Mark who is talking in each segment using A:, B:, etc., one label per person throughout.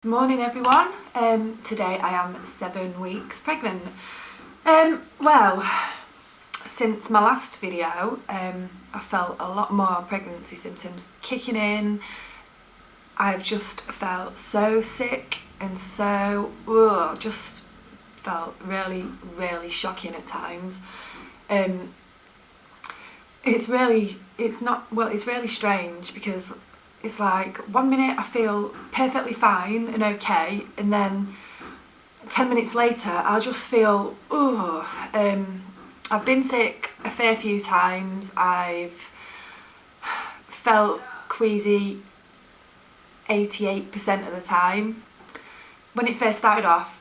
A: Morning everyone. Today I am 7 weeks pregnant. Well, since my last video, I felt a lot more pregnancy symptoms kicking in. I've just felt so sick and so, just felt really shocking at times. It's really strange because it's like 1 minute I feel perfectly fine and okay, and then 10 minutes later I'll just feel, I've been sick a fair few times. I've felt queasy 88% of the time. When it first started off,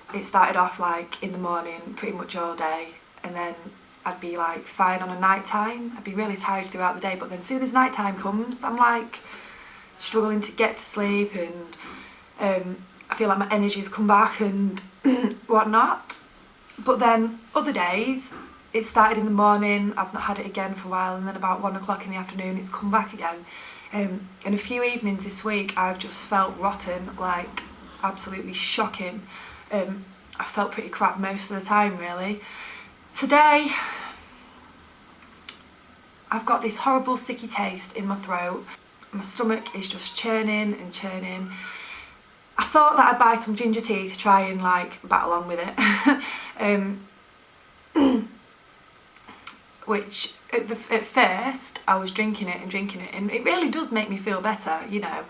A: like in the morning pretty much all day, and then I'd be like fine on a night time. I'd be really tired throughout the day, but then as soon as night time comes, I'm like struggling to get to sleep, and I feel like my energy's come back and whatnot. But then other days it started in the morning, I've not had it again for a while, and then about 1 o'clock in the afternoon it's come back again. And a few evenings this week I've just felt rotten, like absolutely shocking. I felt pretty crap most of the time really. Today I've got this horrible sticky taste in my throat. My stomach is just churning and churning. I thought that I'd buy some ginger tea to try and like battle on with it. Which at first I was drinking it, and it really does make me feel better, you know.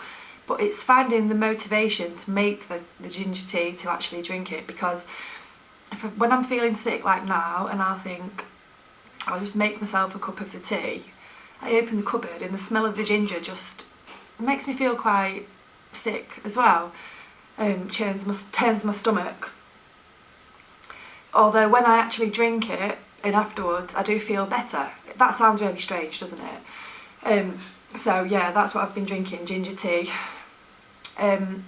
A: But it's finding the motivation to make the ginger tea to actually drink it, because when I'm feeling sick like now and I'll think I'll just make myself a cup of the tea, I open the cupboard and the smell of the ginger just makes me feel quite sick as well. Turns my stomach. Although when I actually drink it and afterwards I do feel better. That sounds really strange, doesn't it? So yeah, that's what I've been drinking, ginger tea. I'm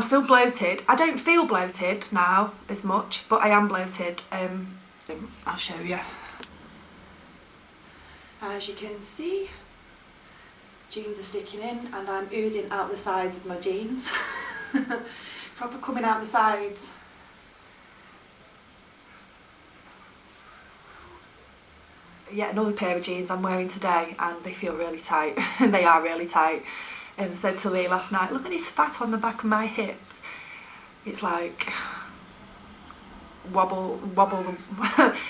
A: still bloated. I don't feel bloated now as much, but I am bloated. I'll show you. As you can see, jeans are sticking in and I'm oozing out the sides of my jeans. Proper coming out the sides. Yet another pair of jeans I'm wearing today, and they feel really tight. They are really tight. I said to Lee last night, look at this fat on the back of my hips. It's like wobble,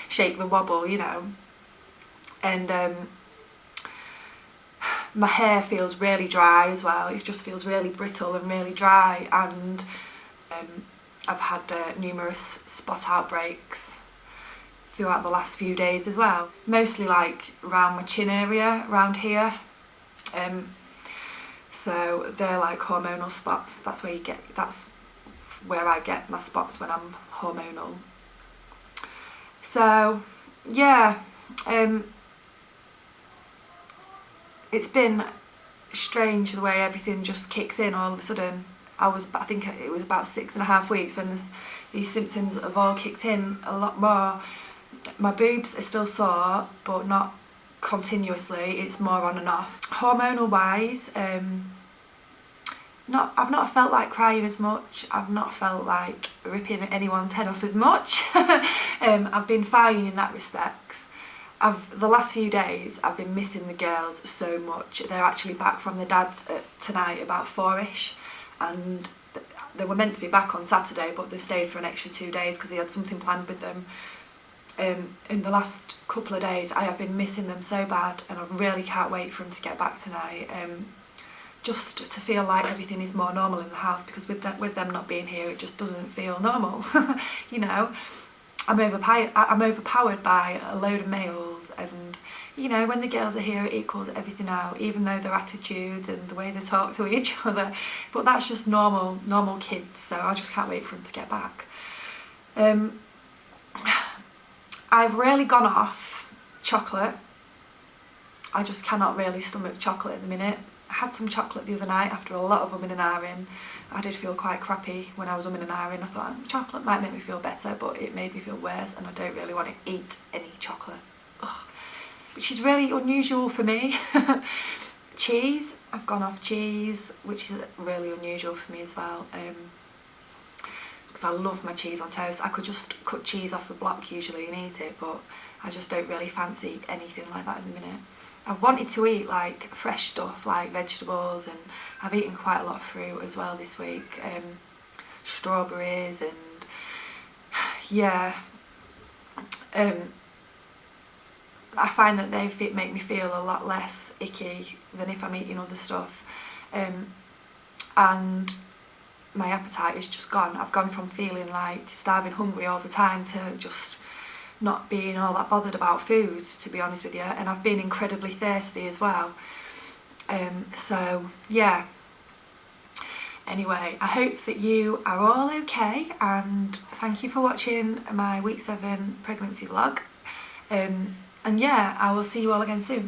A: shake the wobble, you know. And my hair feels really dry as well. It just feels really brittle and really dry, and I've had numerous spot outbreaks throughout the last few days as well. Mostly like around my chin area, around here. So they're like hormonal spots. That's where I get my spots when I'm hormonal. So yeah, it's been strange the way everything just kicks in all of a sudden. I think it was about 6.5 weeks when these symptoms have all kicked in a lot more. My boobs are still sore, but not continuously. It's more on and off. Hormonal wise, I've not felt like crying as much. I've not felt like ripping anyone's head off as much. I've been fine in that respect. The last few days I've been missing the girls so much. They're actually back from the dads tonight about 4ish, and they were meant to be back on Saturday, but they've stayed for an extra 2 days because they had something planned with them. In the last couple of days I have been missing them so bad, and I really can't wait for them to get back tonight, just to feel like everything is more normal in the house, because with them not being here it just doesn't feel normal. You know, I'm overpowered by a load of males, and you know, when the girls are here it equals everything out, even though their attitudes and the way they talk to each other, but that's just normal kids. So I just can't wait for them to get back. I've really gone off chocolate. I just cannot really stomach chocolate at the minute. I had some chocolate the other night after a lot of umming and ahhing. I did feel quite crappy when I was umming and ahhing. I thought chocolate might make me feel better, but it made me feel worse, and I don't really want to eat any chocolate. Ugh. Which is really unusual for me. Cheese, I've gone off cheese, which is really unusual for me as well, because I love my cheese on toast. I could just cut cheese off the block usually and eat it, but I just don't really fancy anything like that in the minute. I've wanted to eat like fresh stuff, like vegetables, and I've eaten quite a lot of fruit as well this week, strawberries, and yeah, I find that they make me feel a lot less icky than if I'm eating other stuff, and my appetite is just gone. I've gone from feeling like starving hungry all the time to just not being all that bothered about food, to be honest with you, and I've been incredibly thirsty as well. So yeah, anyway, I hope that you are all okay, and thank you for watching my week 7 pregnancy vlog, and yeah, I will see you all again soon.